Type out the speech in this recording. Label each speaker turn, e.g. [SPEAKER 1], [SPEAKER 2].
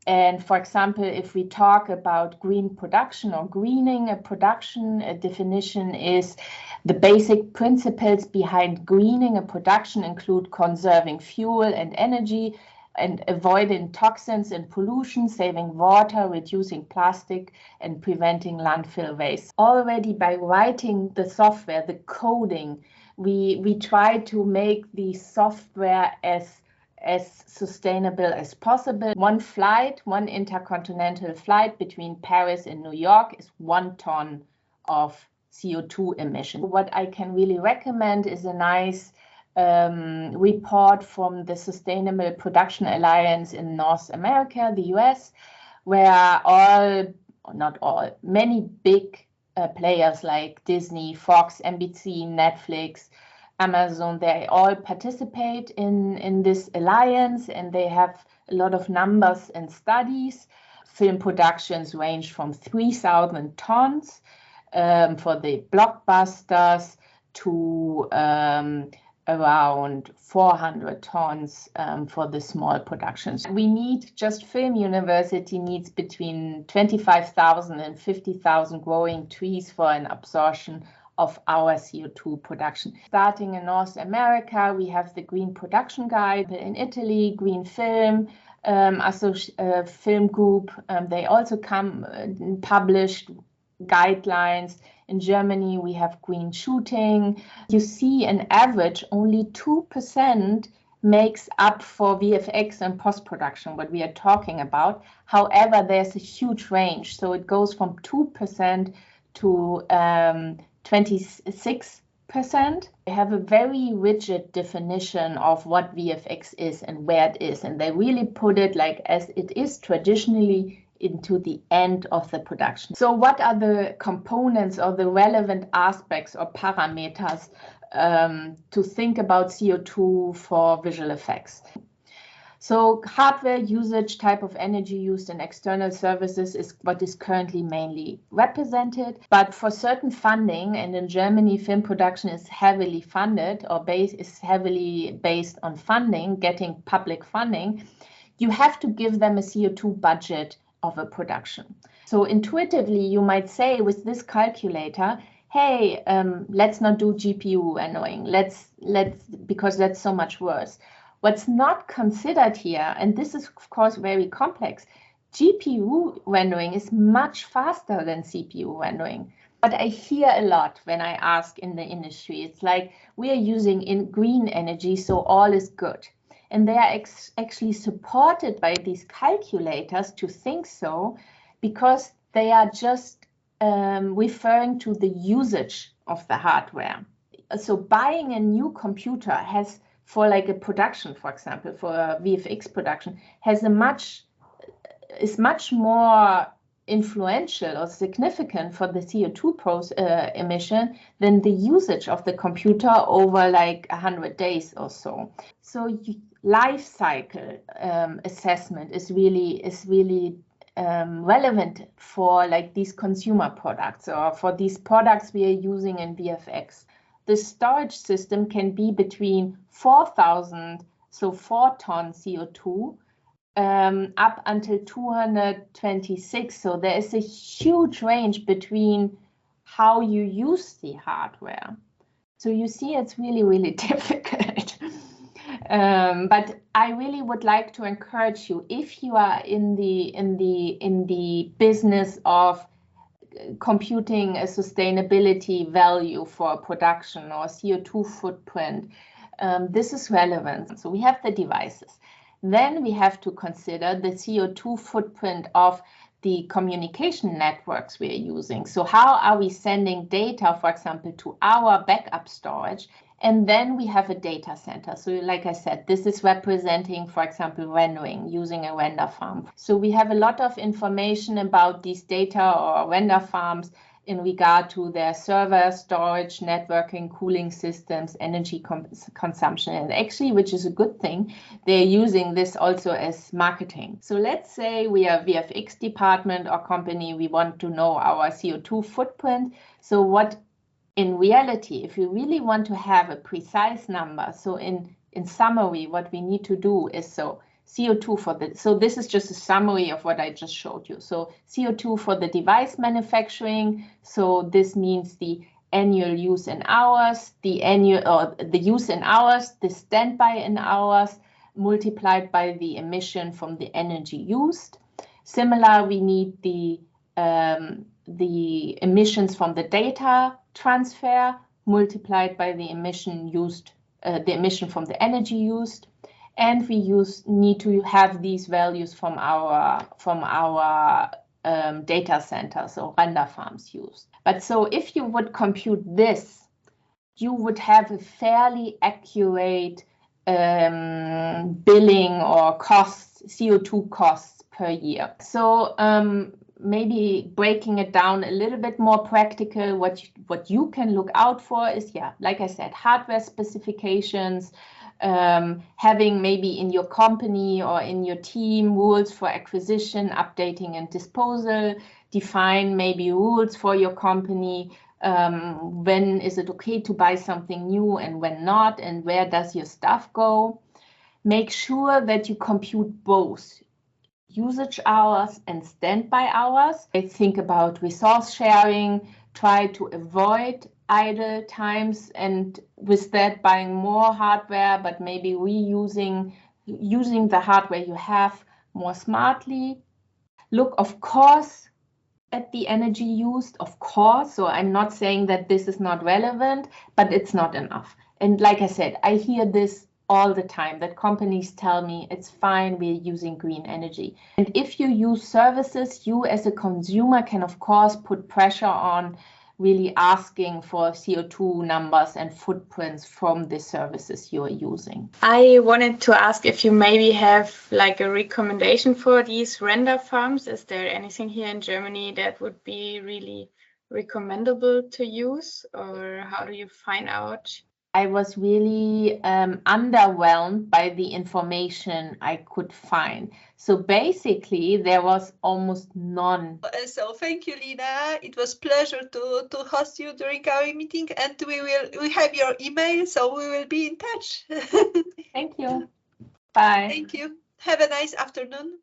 [SPEAKER 1] And for example, if we talk about green production or greening a production, a definition is the basic principles behind greening a production include conserving fuel and energy and avoiding toxins and pollution, saving water, reducing plastic, and preventing landfill waste. Already by writing the software, the coding, we try to make the software as sustainable as possible. One intercontinental flight between Paris and New York is 1 ton of CO2 emission. What I can really recommend is a nice report from the Sustainable Production Alliance in North America, the US, where many big players like Disney, Fox, NBC, Netflix, Amazon, they all participate in this alliance, and they have a lot of numbers and studies. Film productions range from 3,000 tons for the blockbusters to around 400 tons for the small productions. Film University needs between 25,000 and 50,000 growing trees for an absorption of our CO2 production. Starting in North America, we have the Green Production Guide. In Italy, Green Film, Film Group, they also published guidelines. In Germany, we have Green Shooting. You see, an average, only 2% makes up for VFX and post-production, what we are talking about. However, there's a huge range. So it goes from 2% to 26%. They have a very rigid definition of what VFX is and where it is. And they really put it like as it is traditionally into the end of the production. So what are the components or the relevant aspects or parameters to think about CO2 for visual effects? So hardware usage, type of energy used in external services is what is currently mainly represented. But for certain funding, and in Germany, film production is heavily funded or is heavily based on funding, getting public funding, you have to give them a CO2 budget of a production. So intuitively, you might say with this calculator, hey, let's not do GPU winnowing. Because that's so much worse. What's not considered here, and this is of course very complex, GPU rendering is much faster than CPU rendering. But I hear a lot when I ask in the industry, it's like we are using green energy, so all is good. And they are actually supported by these calculators to think so, because they are just referring to the usage of the hardware. So buying a new computer has, for like a production, for example, for a VFX production, is much more influential or significant for the CO2 emission than the usage of the computer over like 100 days or so. So life cycle assessment is really relevant for like these consumer products or for these products we are using in VFX. The storage system can be between 4,000, so 4 tons CO2, up until 226. So there is a huge range between how you use the hardware. So you see, it's really, really difficult. But I really would like to encourage you, if you are in the business of computing a sustainability value for a production or CO2 footprint, this is relevant. So we have the devices. Then we have to consider the CO2 footprint of the communication networks we are using. So how are we sending data, for example, to our backup storage? And then we have a data center. So like I said, this is representing, for example, rendering using a render farm. So we have a lot of information about these data or render farms in regard to their server, storage, networking, cooling systems, energy consumption. And actually, which is a good thing, they're using this also as marketing. So let's say we are a VFX department or company, we want to know our CO2 footprint. So what in reality, if you really want to have a precise number, so in summary, what we need to do is, so CO2 for the, so this is just a summary of what I just showed you. So CO2 for the device manufacturing. So this means the annual use in hours, the use in hours, the standby in hours, multiplied by the emission from the energy used. Similar, we need the emissions from the data transfer multiplied by the emission used, the emission from the energy used, and we need to have these values from our data centers or render farms used. But so if you would compute this, you would have a fairly accurate billing or costs, CO2 costs per year. So maybe breaking it down a little bit more practical, what you can look out for is, yeah, like I said, hardware specifications, having maybe in your company or in your team rules for acquisition, updating and disposal, define maybe rules for your company, when is it okay to buy something new and when not, and where does your stuff go. Make sure that you compute both usage hours and standby hours. I think about resource sharing, try to avoid idle times, and with that buying more hardware, but maybe using the hardware you have more smartly. Look, of course, at the energy used, of course. So I'm not saying that this is not relevant, but it's not enough. And like I said, I hear this all the time, that companies tell me it's fine, we're using green energy. And if you use services, you as a consumer can of course put pressure on really asking for CO2 numbers and footprints from the services you are using.
[SPEAKER 2] I wanted to ask if you maybe have like a recommendation for these render farms. Is there anything here in Germany that would be really recommendable to use, or how do you find out?
[SPEAKER 1] I was really underwhelmed by the information I could find. So basically, there was almost none.
[SPEAKER 3] So thank you, Lina. It was a pleasure to host you during our meeting, and we have your email, so we will be in touch.
[SPEAKER 1] Thank you. Bye.
[SPEAKER 3] Thank you. Have a nice afternoon.